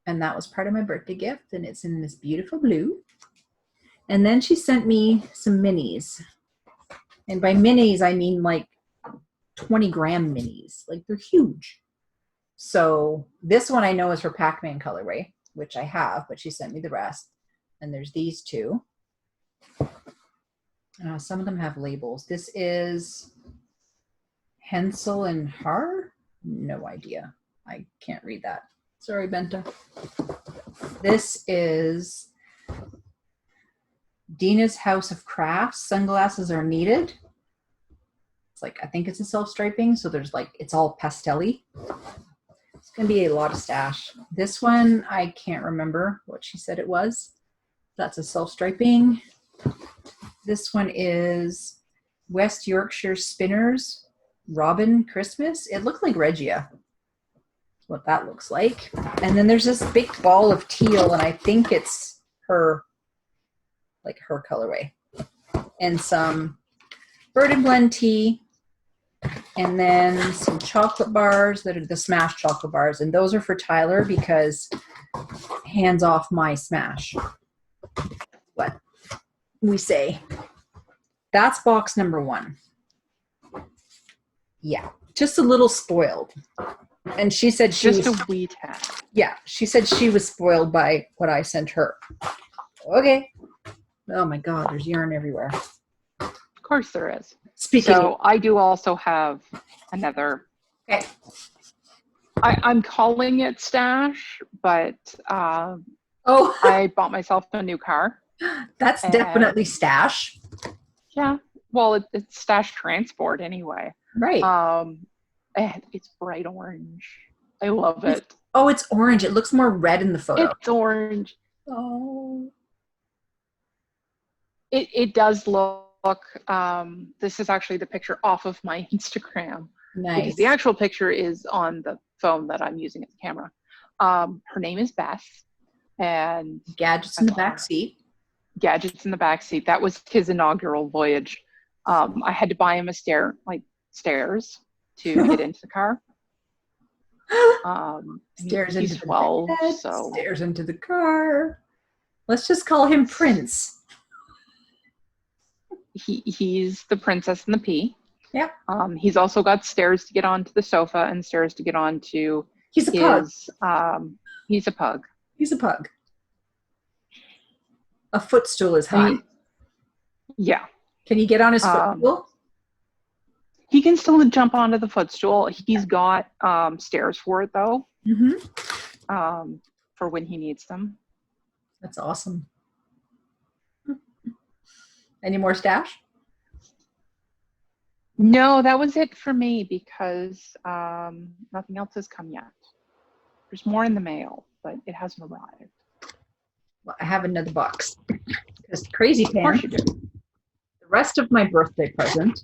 And that was part of my birthday gift. And it's in this beautiful blue. And then she sent me some minis. And by minis, I mean like 20 gram minis. Like they're huge. So this one I know is her Pac-Man colorway, which I have, but she sent me the rest. And there's these 2. Some of them have labels. This is Hensel and Har? No idea. I can't read that. Sorry, Benta. This is Dina's House of Crafts. Sunglasses Are Needed. It's like, I think it's a self-striping. So there's like, it's all pastel-y. It's going to be a lot of stash. This one, I can't remember what she said it was. That's a self-striping. This one is West Yorkshire Spinners Robin Christmas. It looked like Regia. What that looks like. And then there's this big ball of teal, and I think it's her colorway. And some Bird and Blend tea, and then some chocolate bars that are the Smash chocolate bars, and those are for Tyler because hands off my Smash. What we say. That's box number 1. Yeah, just a little spoiled. And she said she just was a wee tad. Yeah, she said she was spoiled by what I sent her. Okay. Oh my God, there's yarn everywhere. Of course there is. Speaking so I do also have another. Okay. I'm calling it stash, but Oh, I bought myself a new car. That's definitely stash. Yeah. Well, it's stash transport anyway. Right. And it's bright orange. I love it. Oh, it's orange. It looks more red in the photo. It's orange. Oh. It does look, this is actually the picture off of my Instagram. Nice. Because the actual picture is on the phone that I'm using as a camera. Her name is Beth. And Gadget's in the back seat. Gadget's in the back seat. That was his inaugural voyage. I had to buy him a stairs to get into the car. Stairs he's into 12, the bed, so stairs into the car. Let's just call him Prince. He's the princess and the pea. Yeah. He's also got stairs to get onto the sofa and stairs to get onto He's a pug. He's a pug. He's a pug. A footstool is high. Yeah. Can he get on his footstool? He can still jump onto the footstool. He's got stairs for it though. Mm-hmm. For when he needs them. That's awesome. Any more stash? No, that was it for me because nothing else has come yet. There's more in the mail, but it hasn't arrived. Well, I have another box. Because crazy pants. Of course you do. The rest of my birthday present.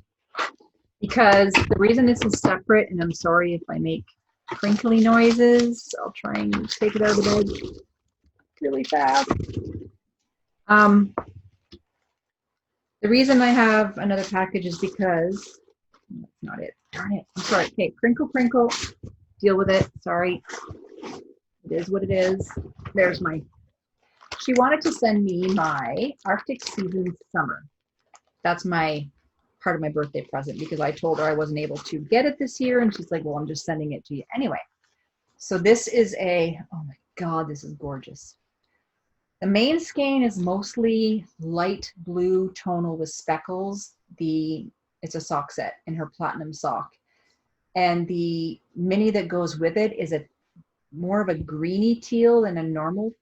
Because the reason this is separate, and I'm sorry if I make crinkly noises, I'll try and take it out of the bag really fast. The reason I have another package is because that's not it. Darn it. I'm sorry. Okay, crinkle, crinkle. Deal with it. Sorry. It is what it is. There's my. She wanted to send me my Arctic Season Summer. That's my part of my birthday present because I told her I wasn't able to get it this year, and she's like, "Well, I'm just sending it to you anyway." So this is a. Oh my God, this is gorgeous. The main skein is mostly light blue tonal with speckles. It's a sock set in her platinum sock. And the mini that goes with it is a more of a greeny teal than a normal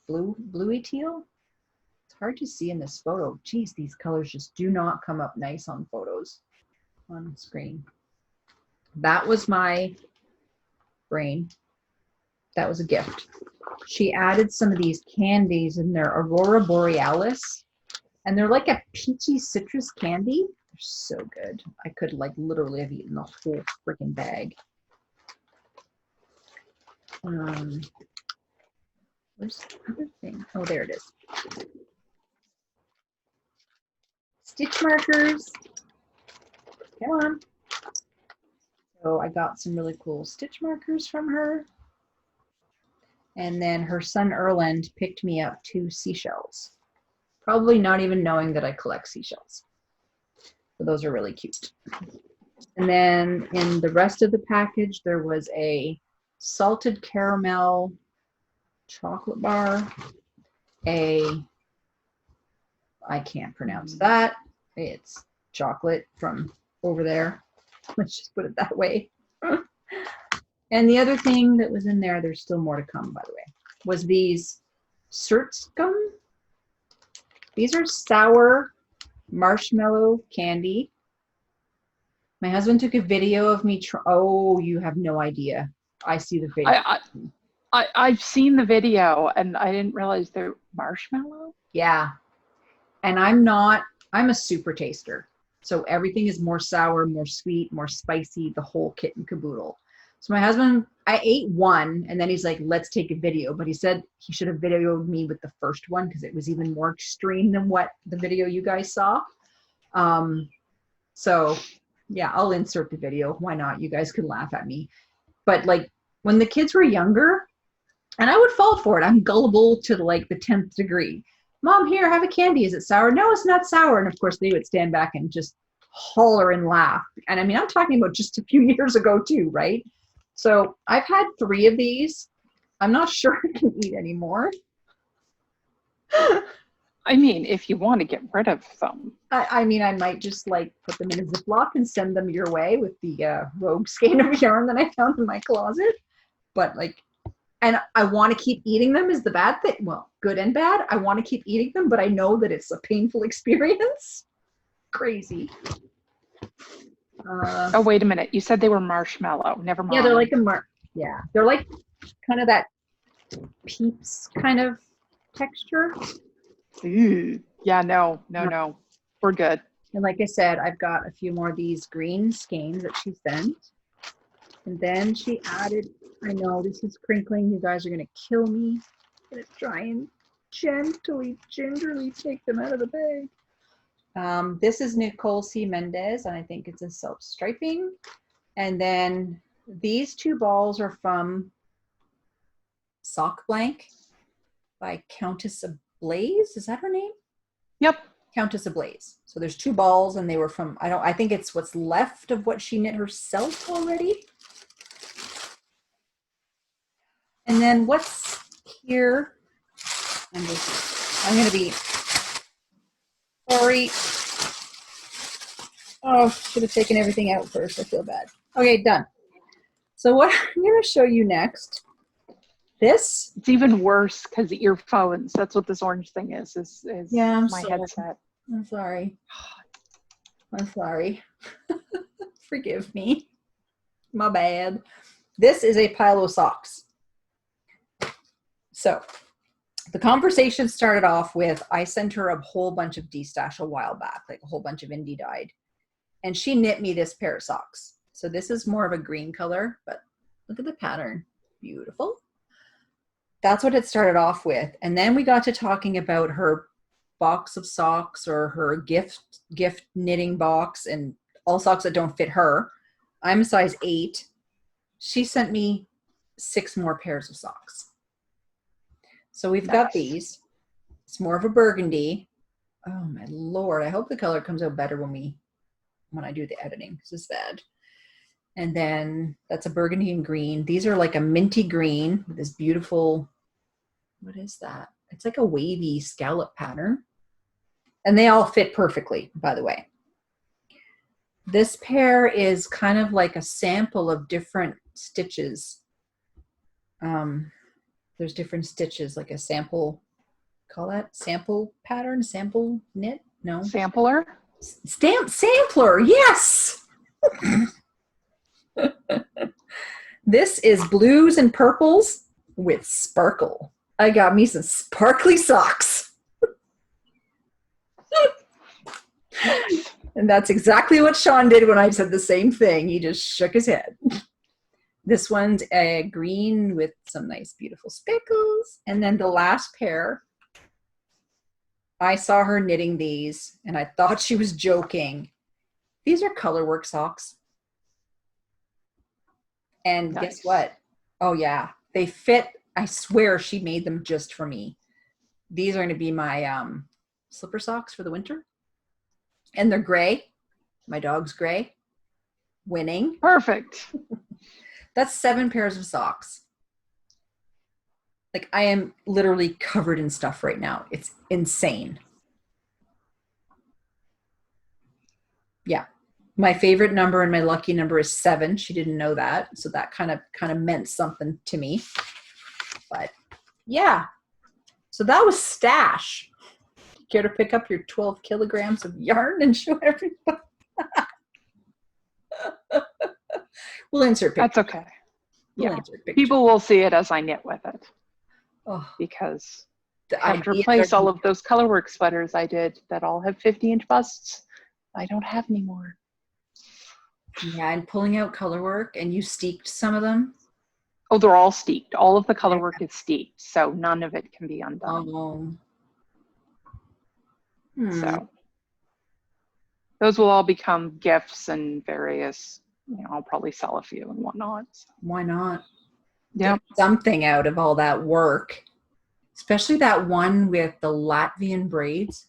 bluey teal. It's hard to see in this photo. Geez, these colors just do not come up nice on photos on screen. That was my brain. That was a gift. She added some of these candies in there, Aurora Borealis, and they're like a peachy citrus candy. They're so good. I could like literally have eaten the whole freaking bag. Where's the other thing? Oh, there it is. Stitch markers. Come on. So I got some really cool stitch markers from her. And then her son Erland picked me up 2 seashells. Probably not even knowing that I collect seashells. So those are really cute. And then in the rest of the package, there was a salted caramel chocolate bar. I can't pronounce that. It's chocolate from over there. Let's just put it that way. And the other thing that was in there, there's still more to come, by the way, was these Certs gum. These are sour marshmallow candy. My husband took a video of me. Oh, you have no idea. I see the video. I've seen the video, and I didn't realize they're marshmallow. Yeah. And I'm a super taster. So everything is more sour, more sweet, more spicy, the whole kit and caboodle. So my husband, I ate one and then he's like, let's take a video. But he said he should have videoed me with the first one because it was even more extreme than what the video you guys saw. So yeah, I'll insert the video. Why not? You guys can laugh at me. But like when the kids were younger, and I would fall for it. I'm gullible to like the 10th degree. Mom, here, have a candy. Is it sour? No, it's not sour. And of course they would stand back and just holler and laugh. And I mean, I'm talking about just a few years ago too, right? So I've had 3 of these. I'm not sure I can eat anymore. I mean, if you want to get rid of them. I mean, I might just like put them in a Ziploc and send them your way with the rogue skein of yarn that I found in my closet. But like, and I want to keep eating them is the bad thing. Well, good and bad. I want to keep eating them, but I know that it's a painful experience. Crazy. Oh, wait a minute. You said they were marshmallow. Never mind. Yeah, they're like they're like kind of that Peeps kind of texture. Ooh. Yeah, no. We're good. And like I said, I've got a few more of these green skeins that she sent. And then she added, I know this is crinkling. You guys are going to kill me. I'm going to try and gingerly take them out of the bag. This is Nicole C. Mendez, and I think it's a self-striping. And then these 2 balls are from Sock Blank by Countess Ablaze. Is that her name? Yep. Countess Ablaze. So there's 2 balls, and they were from, I think it's what's left of what she knit herself already. And then what's here? I'm going to be sorry. Oh, should have taken everything out first. I feel bad. Okay, done. So what I'm going to show you next, this. It's even worse because the earphones. That's what this orange thing is yeah, my headset. I'm sorry. Forgive me. My bad. This is a pile of socks. So the conversation started off with, I sent her a whole bunch of D-stash a while back, like a whole bunch of indie dyed. And she knit me this pair of socks. So this is more of a green color, but look at the pattern. Beautiful. That's what it started off with. And then we got to talking about her box of socks or her gift knitting box and all socks that don't fit her. I'm a size 8. She sent me 6 more pairs of socks. So we've got these. It's more of a burgundy. Oh my Lord. I hope the color comes out better when I do the editing. This is bad. And then that's a burgundy and green. These are like a minty green with this beautiful, what is that? It's like a wavy scallop pattern. And they all fit perfectly, by the way. This pair is kind of like a sample of different stitches. There's different stitches, like a sample, call that sample pattern, sample knit? No. Sampler? Sampler, yes! This is blues and purples with sparkle. I got me some sparkly socks. And that's exactly what Sean did when I said the same thing. He just shook his head. This one's a green with some nice, beautiful speckles. And then the last pair, I saw her knitting these, and I thought she was joking. These are colorwork socks. And nice. Guess what? Oh, yeah. They fit. I swear she made them just for me. These are going to be my slipper socks for the winter. And they're gray. My dog's gray. Winning. Perfect. That's 7 pairs of socks. Like, I am literally covered in stuff right now. It's insane. Yeah. My favorite number and my lucky number is 7. She didn't know that. So that kind of meant something to me. But yeah. So that was stash. Care to pick up your 12 kilograms of yarn and show everybody? We'll insert pictures. That's okay. Yeah. People will see it as I knit with it. Oh, because I have to replace all of those colorwork sweaters I did that all have 50-inch busts. I don't have any more. Yeah, and pulling out color work, and you steeked some of them? Oh, they're all steeked. All of the color work is steeked, so none of it can be undone. Oh. So those will all become gifts and various, I'll probably sell a few and whatnot. So. Why not? Yeah. Get something out of all that work, especially that one with the Latvian braids.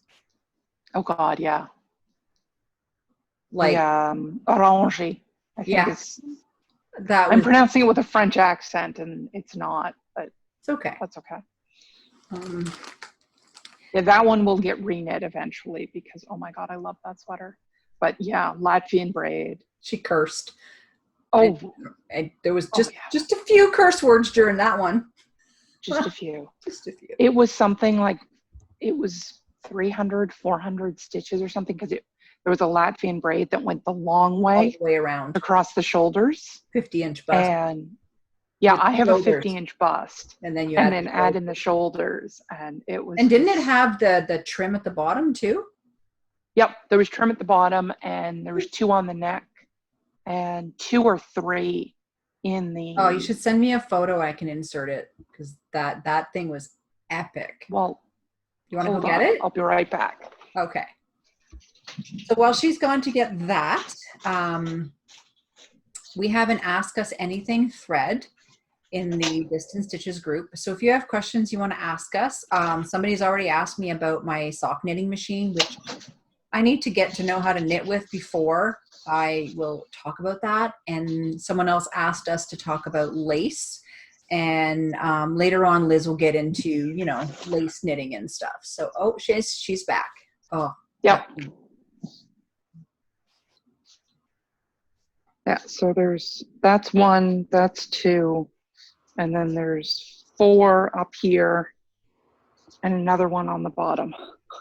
Oh God, yeah. Like orange. I think I'm pronouncing it with a French accent, and it's not, but it's okay. That's okay. Yeah, that one will get reknit eventually because, oh my God, I love that sweater. But yeah, Latvian braid. She cursed. Oh, and there was just a few curse words during that one. Just a few. Just a few. It was something like, it was 300, 400 stitches or something, because there was a Latvian braid that went the long way. All the way around. Across the shoulders. 50-inch bust. And yeah, I have a 50-inch bust. And then add in the shoulders, and it was. And didn't it have the trim at the bottom too? Yep, there was trim at the bottom, and there was 2 on the neck, and 2 or 3 in the. Oh, you should send me a photo. I can insert it, because that thing was epic. Well, you want to go get it? I'll be right back. Okay. So while she's gone to get that, we have an Ask Us Anything thread in the Distance Stitches group. So if you have questions you want to ask us, somebody's already asked me about my sock knitting machine, which I need to get to know how to knit with before I will talk about that. And someone else asked us to talk about lace. And later on, Liz will get into, lace knitting and stuff. So, she's back. Oh, yep. Yeah, so that's 1, that's 2, and then there's 4 up here, and another one on the bottom.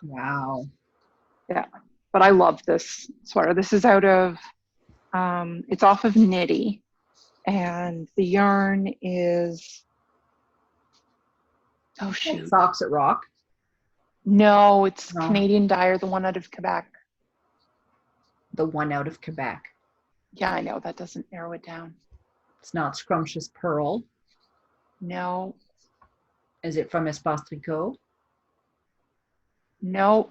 Wow. Yeah, but I love this sweater. This is out of, it's off of Knitty, and the yarn is, oh shoot. Socks at Rock? No, it's Canadian Dyer, the one out of Quebec. The one out of Quebec. Yeah, I know. That doesn't narrow it down. It's not Scrumptious Pearl. No. Is it from Espace Tricot? No.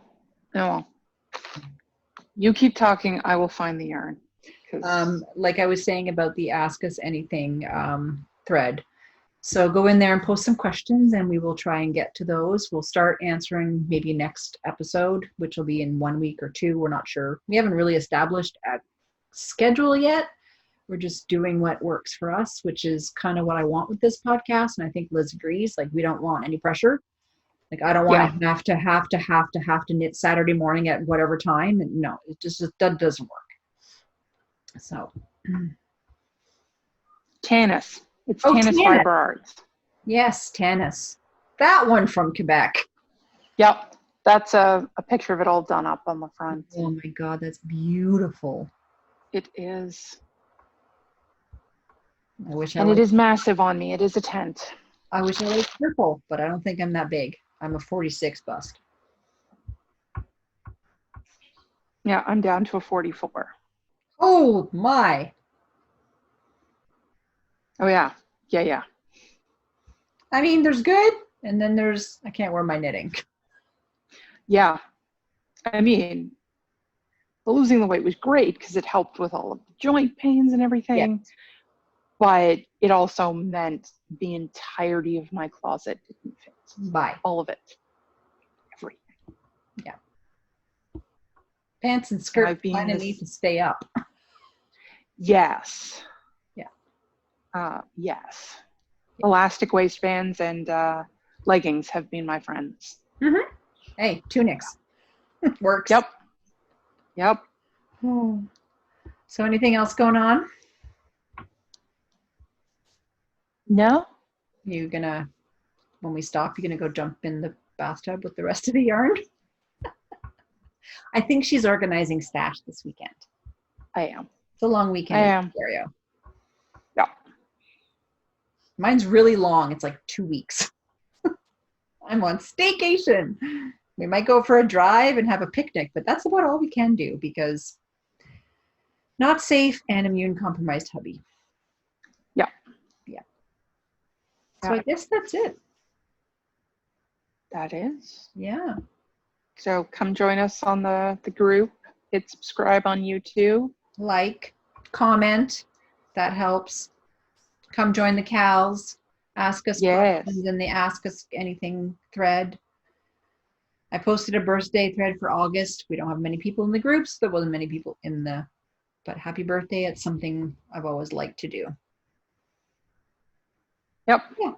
You keep talking. I will find the yarn. Like I was saying about the Ask Us Anything thread. So go in there and post some questions, and we will try and get to those. We'll start answering maybe next episode, which will be in 1 week or 2. We're not sure. We haven't really established a schedule yet. We're just doing what works for us, which is kind of what I want with this podcast. And I think Liz agrees. Like, we don't want any pressure. Like, I don't want to have to knit Saturday morning at whatever time. And no, that doesn't work. So. Tanis. It's Tanis Fiber Arts. Yes, Tanis. That one from Quebec. Yep. That's a picture of it all done up on the front. Oh my God, that's beautiful. It is. I wish it is massive on me. It is a tent. I wish I was purple, but I don't think I'm that big. I'm a 46 bust. Yeah, I'm down to a 44. Oh my. Oh yeah. Yeah. I mean, there's good, and then there's, I can't wear my knitting. Yeah. I mean, losing the weight was great because it helped with all of the joint pains and everything. Yes. But it also meant the entirety of my closet didn't fit. Bye. All of it. Everything. Yeah. Pants and skirts kind of need to stay up. Yes. Yeah. Yes. Elastic waistbands and leggings have been my friends. Mm-hmm. Hey, tunics. Works. Yep. Oh. So anything else going on? No. When we stop, you're gonna go jump in the bathtub with the rest of the yarn? I think she's organizing stash this weekend. I am. It's a long weekend in Ontario. Yeah. Mine's really long. It's like 2 weeks. I'm on staycation. We might go for a drive and have a picnic, but that's about all we can do because not safe and immune compromised hubby. Yeah. Yeah. So I guess that's it. That is. Yeah. So come join us on the group. Hit subscribe on YouTube. Like, comment. That helps. Come join the Cals. Ask us questions in the Ask Us Anything thread. I posted a birthday thread for August. We don't have many people in the groups. There wasn't many people in the, but happy birthday. It's something I've always liked to do. Yep. Yeah.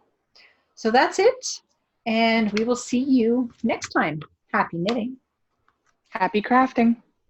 So that's it. And we will see you next time. Happy knitting. Happy crafting.